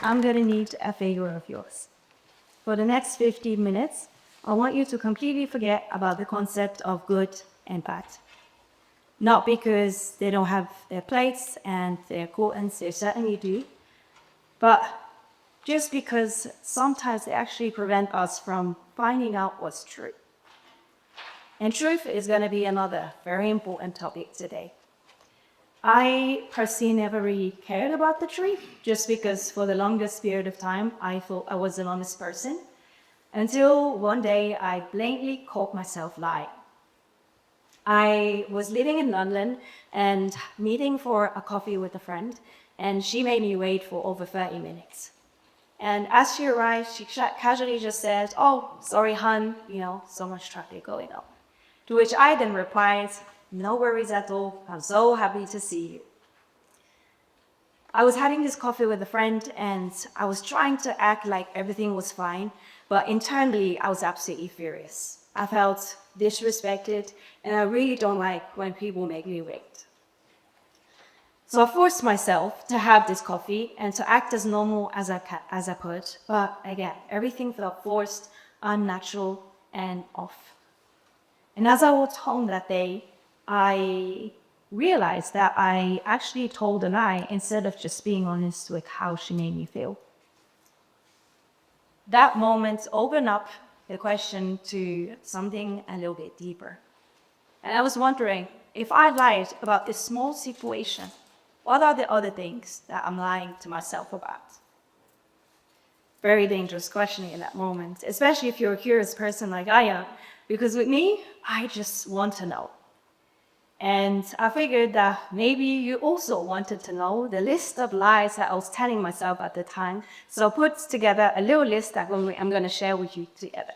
I'm going to need a favor of yours. For the next 15 minutes, I want you to completely forget about the concept of good and bad. Not because they don't have their place and their importance, they certainly do, but just because sometimes they actually prevent us from finding out what's true. And truth is going to be another very important topic today. I personally never really cared about the truth, just because for the longest period of time, I thought I was an honest person, until one day I blatantly caught myself lying. I was living in London and meeting for a coffee with a friend, and she made me wait for over 30 minutes. And as she arrived, she casually just said, "Oh, sorry, hun, so much traffic going on." To which I then replied, "No worries at all. I'm so happy to see you." I was having this coffee with a friend and I was trying to act like everything was fine, but internally I was absolutely furious. I felt disrespected and I really don't like when people make me wait. So I forced myself to have this coffee and to act as normal as I could, but again, everything felt forced, unnatural, and off. And as I walked home that day, I realized that I actually told a lie instead of just being honest with how she made me feel. That moment opened up the question to something a little bit deeper. And I was wondering, if I lied about this small situation, what are the other things that I'm lying to myself about? Very dangerous questioning in that moment, especially if you're a curious person like I am, because with me, I just want to know. And I figured that maybe you also wanted to know the list of lies that I was telling myself at the time. So I put together a little list that I'm going to share with you together.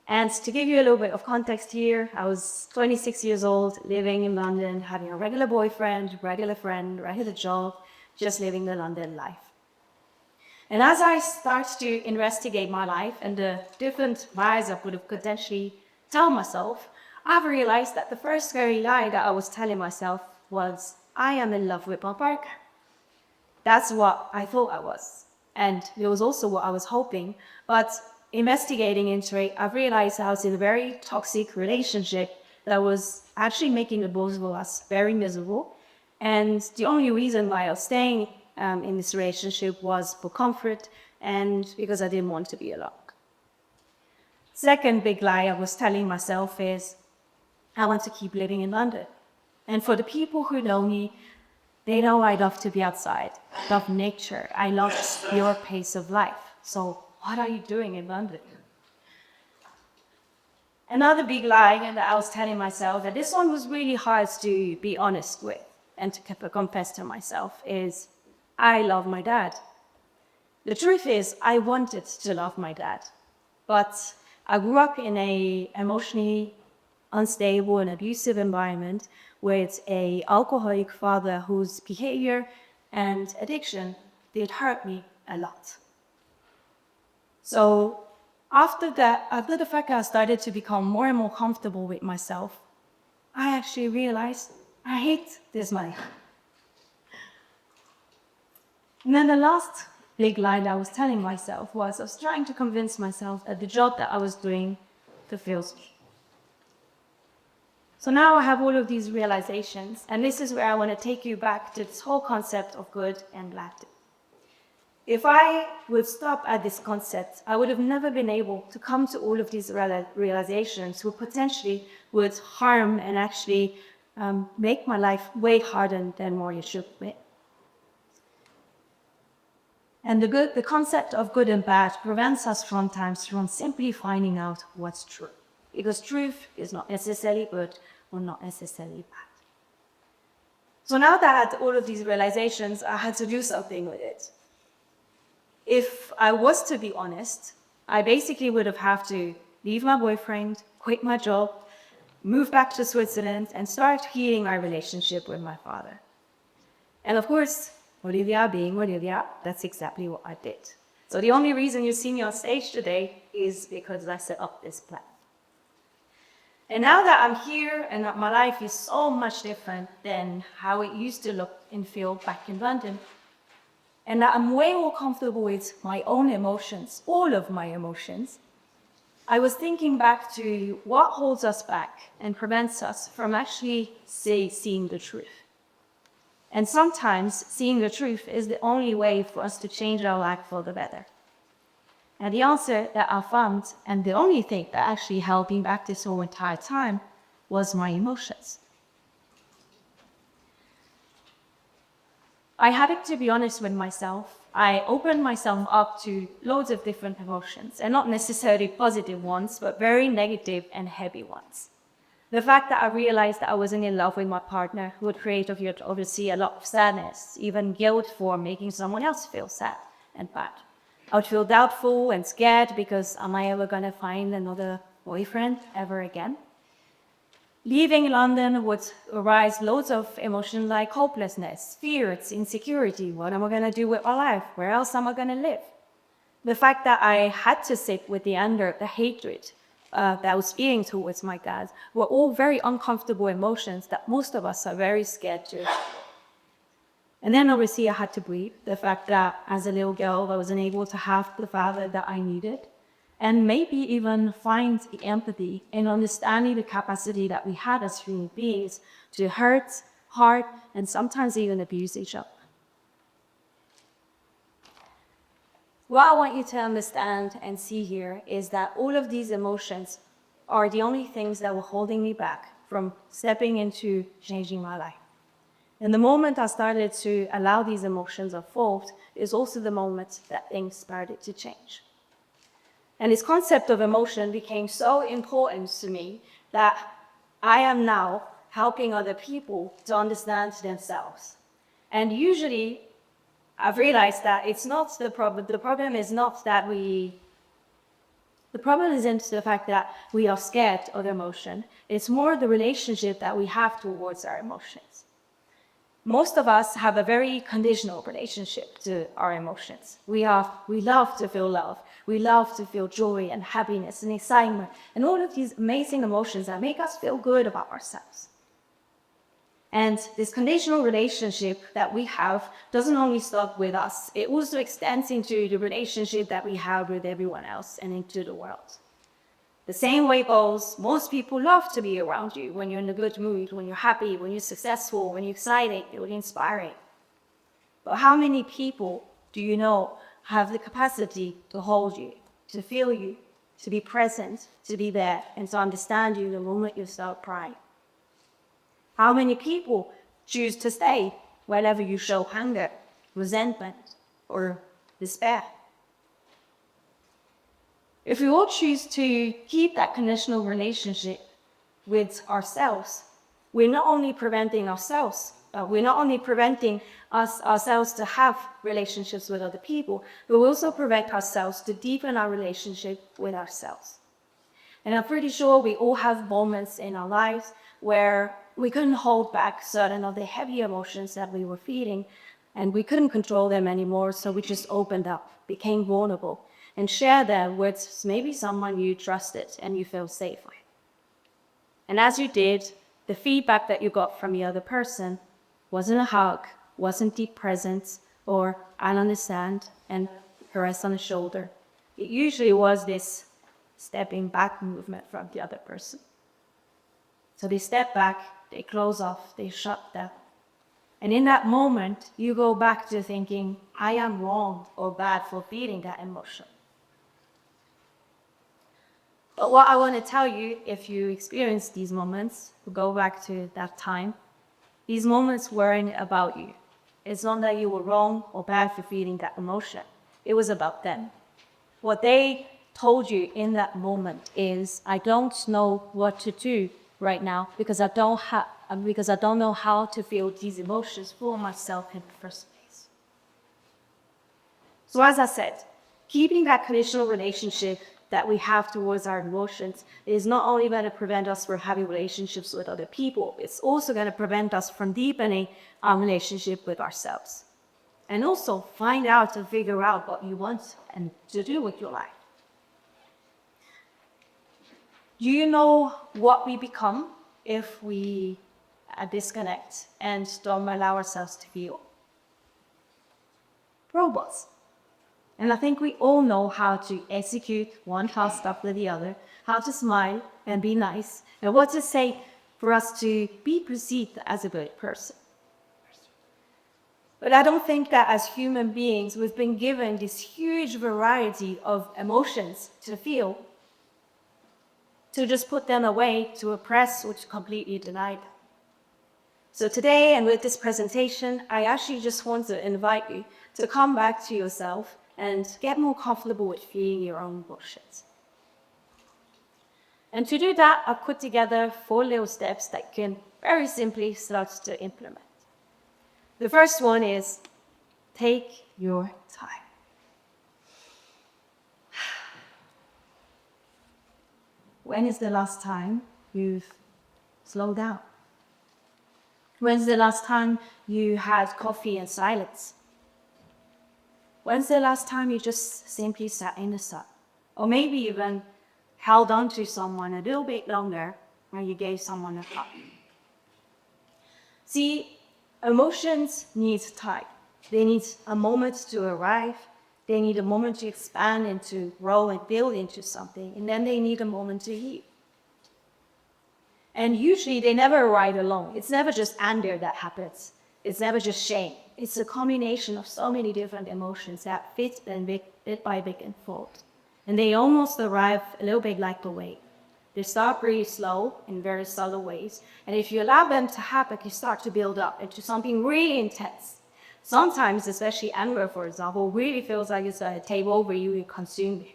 And to give you a little bit of context here, I was 26 years old, living in London, having a regular boyfriend, regular friend, regular job, just living the London life. And as I start to investigate my life and the different lies I could have potentially tell myself, I've realized that the first scary lie that I was telling myself was, I am in love with my partner. That's what I thought I was. And it was also what I was hoping. But investigating into it, I've realized I was in a very toxic relationship that was actually making the both of us very miserable. And the only reason why I was staying in this relationship was for comfort and because I didn't want to be alone. Second big lie I was telling myself is, I want to keep living in London. And for the people who know me, they know I love to be outside, love nature, I love your pace of life. So what are you doing in London? Another big lie that I was telling myself, that this one was really hard to be honest with and to confess to myself, is I love my dad. The truth is, I wanted to love my dad, but I grew up in an emotionally unstable and abusive environment with an alcoholic father whose behavior and addiction did hurt me a lot. So after the fact that I started to become more and more comfortable with myself, I actually realized I hate this life. And then the last big lie that I was telling myself was I was trying to convince myself that the job that I was doing fulfills me. So now I have all of these realizations, and this is where I want to take you back to this whole concept of good and bad. If I would stop at this concept, I would have never been able to come to all of these realizations which potentially would harm and actually make my life way harder than what it should be. And the concept of good and bad prevents us sometimes from simply finding out what's true. Because truth is not necessarily good or not necessarily bad. So now that I had all of these realizations, I had to do something with it. If I was to be honest, I basically would have had to leave my boyfriend, quit my job, move back to Switzerland, and start healing my relationship with my father. And of course, Olivia being Olivia, that's exactly what I did. So the only reason you see me on stage today is because I set up this plan. And now that I'm here and that my life is so much different than how it used to look and feel back in London, and that I'm way more comfortable with my own emotions, all of my emotions, I was thinking back to what holds us back and prevents us from actually seeing the truth. And sometimes seeing the truth is the only way for us to change our life for the better. And the answer that I found, and the only thing that actually held me back this whole entire time, was my emotions. I had to be honest with myself. I opened myself up to loads of different emotions, and not necessarily positive ones, but very negative and heavy ones. The fact that I realized that I wasn't in love with my partner would create obviously a lot of sadness, even guilt for making someone else feel sad and bad. I would feel doubtful and scared because am I ever going to find another boyfriend ever again? Leaving London would arise loads of emotions like hopelessness, fears, insecurity. What am I going to do with my life? Where else am I going to live? The fact that I had to sit with the anger, the hatred that I was feeling towards my dad were all very uncomfortable emotions that most of us are very scared to. And then obviously I had to breathe. The fact that as a little girl I wasn't able to have the father that I needed. And maybe even find the empathy and understanding the capacity that we had as human beings to hurt, harm, and sometimes even abuse each other. What I want you to understand and see here is that all of these emotions are the only things that were holding me back from stepping into changing my life. And the moment I started to allow these emotions unfold is also the moment that things started to change. And this concept of emotion became so important to me that I am now helping other people to understand themselves. And usually I've realized that it's not the problem. The problem is not that the problem isn't the fact that we are scared of emotion. It's more the relationship that we have towards our emotions. Most of us have a very conditional relationship to our emotions. We love to feel love. We love to feel joy and happiness and excitement and all of these amazing emotions that make us feel good about ourselves. And this conditional relationship that we have doesn't only stop with us, it also extends into the relationship that we have with everyone else and into the world. The same way goes, most people love to be around you when you're in a good mood, when you're happy, when you're successful, when you're exciting, when you're inspiring. But how many people do you know have the capacity to hold you, to feel you, to be present, to be there, and to understand you the moment you start crying? How many people choose to stay whenever you show anger, resentment, or despair? If we all choose to keep that conditional relationship with ourselves, we're not only preventing ourselves, ourselves to have relationships with other people, but we also prevent ourselves to deepen our relationship with ourselves. And I'm pretty sure we all have moments in our lives where we couldn't hold back certain of the heavy emotions that we were feeling, and we couldn't control them anymore, so we just opened up, became vulnerable, and shared them with maybe someone you trusted and you felt safe with. And as you did, the feedback that you got from the other person wasn't a hug, wasn't deep presence, or I'll understand and caress on the shoulder. It usually was this stepping back movement from the other person. So they step back, they close off, they shut down. And in that moment, you go back to thinking, I am wrong or bad for feeling that emotion. But what I want to tell you, if you experience these moments, go back to that time, these moments weren't about you. It's not that you were wrong or bad for feeling that emotion. It was about them. What they told you in that moment is, I don't know what to do right now because I don't know how to feel these emotions for myself in the first place. So as I said, keeping that conditional relationship that we have towards our emotions is not only going to prevent us from having relationships with other people, it's also going to prevent us from deepening our relationship with ourselves. And also find out and figure out what you want and to do with your life. Do you know what we become if we disconnect and don't allow ourselves to feel? robots. And I think we all know how to execute one task after the other, how to smile and be nice, and what to say for us to be perceived as a good person. But I don't think that as human beings, we've been given this huge variety of emotions to feel, to just put them away, to oppress, or to completely deny them. So today, and with this presentation, I actually just want to invite you to come back to yourself and get more comfortable with feeling your own emotions. And to do that, I've put together 4 little steps that you can very simply start to implement. The first one is take your time. When is the last time you've slowed down? When's the last time you had coffee in silence? When's the last time you just simply sat in the sun? Or maybe even held on to someone a little bit longer when you gave someone a hug? See, emotions need time. They need a moment to arrive. They need a moment to expand and to grow and build into something. And then they need a moment to heal. And usually they never arrive alone. It's never just anger that happens. It's never just shame. It's a combination of so many different emotions that fit bit by bit and fold. And they almost arrive a little bit like a wave. They start pretty slow in very subtle ways. And if you allow them to happen, they start to build up into something really intense. Sometimes, especially anger, for example, really feels like it's going to take over you and consume you.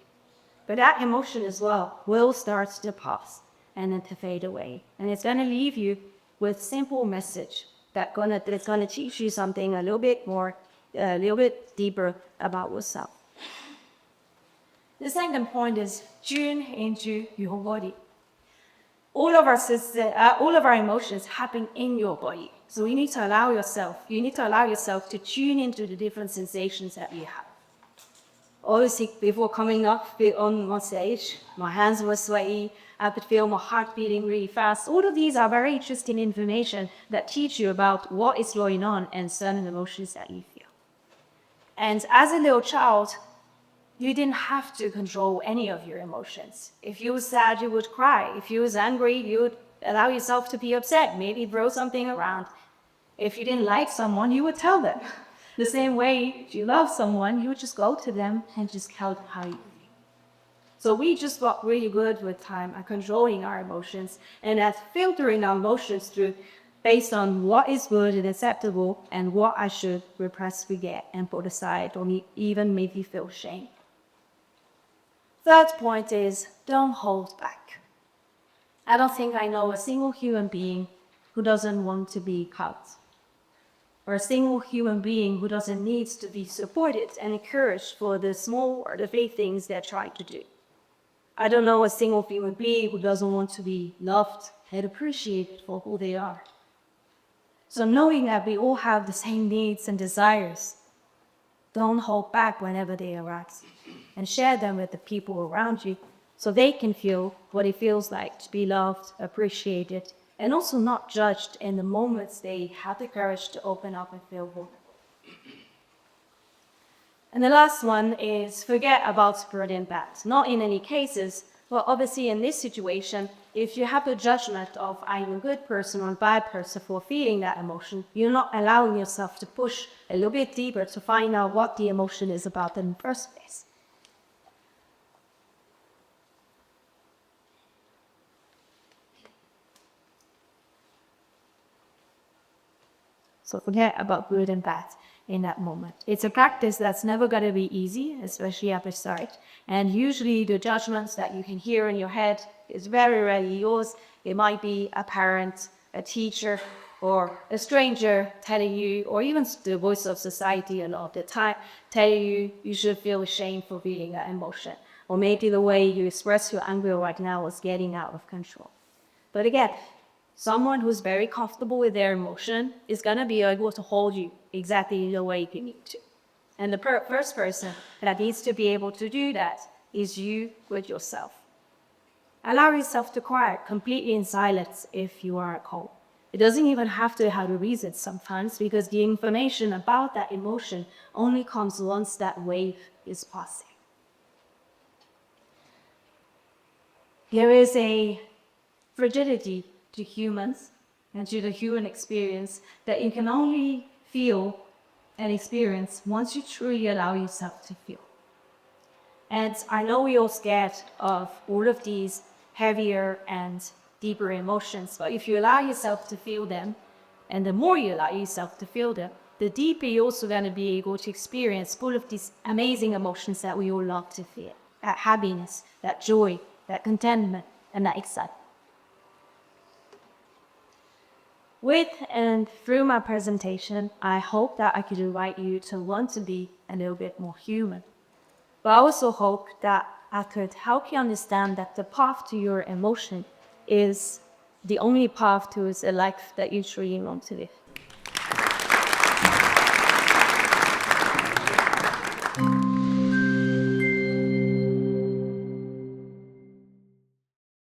But that emotion as well will start to pass and then to fade away. And it's going to leave you with simple message that's going to teach you something a little bit more, a little bit deeper about yourself. The second point is tune into your body. All of our emotions happen in your body. So you need to allow yourself to tune into the different sensations that you have. Obviously, before coming up on stage, my hands were sweaty. I could feel my heart beating really fast. All of these are very interesting information that teach you about what is going on and certain emotions that you feel. And as a little child, you didn't have to control any of your emotions. If you were sad, you would cry. If you was angry, you would allow yourself to be upset, maybe throw something around. If you didn't like someone, you would tell them. The same way, if you love someone, you would just go to them and just tell them how you feel. So we just got really good with time at controlling our emotions and at filtering our emotions through based on what is good and acceptable and what I should repress, forget, and put aside, or even maybe feel shame. Third point is don't hold back. I don't think I know a single human being who doesn't want to be hugged, or a single human being who doesn't need to be supported and encouraged for the small or the big things they're trying to do. I don't know a single human being who doesn't want to be loved and appreciated for who they are. So knowing that we all have the same needs and desires, don't hold back whenever they arise, and share them with the people around you so they can feel what it feels like to be loved, appreciated, and also not judged in the moments they have the courage to open up and feel vulnerable. And the last one is forget about good and bad. Not in any cases, but obviously in this situation, if you have a judgment of I'm a good person or a bad person for feeling that emotion, you're not allowing yourself to push a little bit deeper to find out what the emotion is about in the first place. So forget about good and bad in that moment. It's a practice that's never going to be easy, especially at the start. And usually the judgments that you can hear in your head is very rarely yours. It might be a parent, a teacher, or a stranger telling you, or even the voice of society a lot of the time, telling you you should feel ashamed for feeling that emotion. Or maybe the way you express your anger right now is getting out of control. But again, someone who's very comfortable with their emotion is going to be able to hold you exactly the way you need to. And the first person that needs to be able to do that is you with yourself. Allow yourself to cry completely in silence if you are at home. It doesn't even have to have a reason sometimes, because the information about that emotion only comes once that wave is passing. There is a fragility to humans and to the human experience that you can only feel and experience once you truly allow yourself to feel. And I know we're all scared of all of these heavier and deeper emotions, but if you allow yourself to feel them, and the more you allow yourself to feel them, the deeper you're also going to be able to experience all of these amazing emotions that we all love to feel. That happiness, that joy, that contentment, and that excitement. With and through my presentation, I hope that I could invite you to want to be a little bit more human. But I also hope that I could help you understand that the path to your emotion is the only path towards a life that you truly want to live.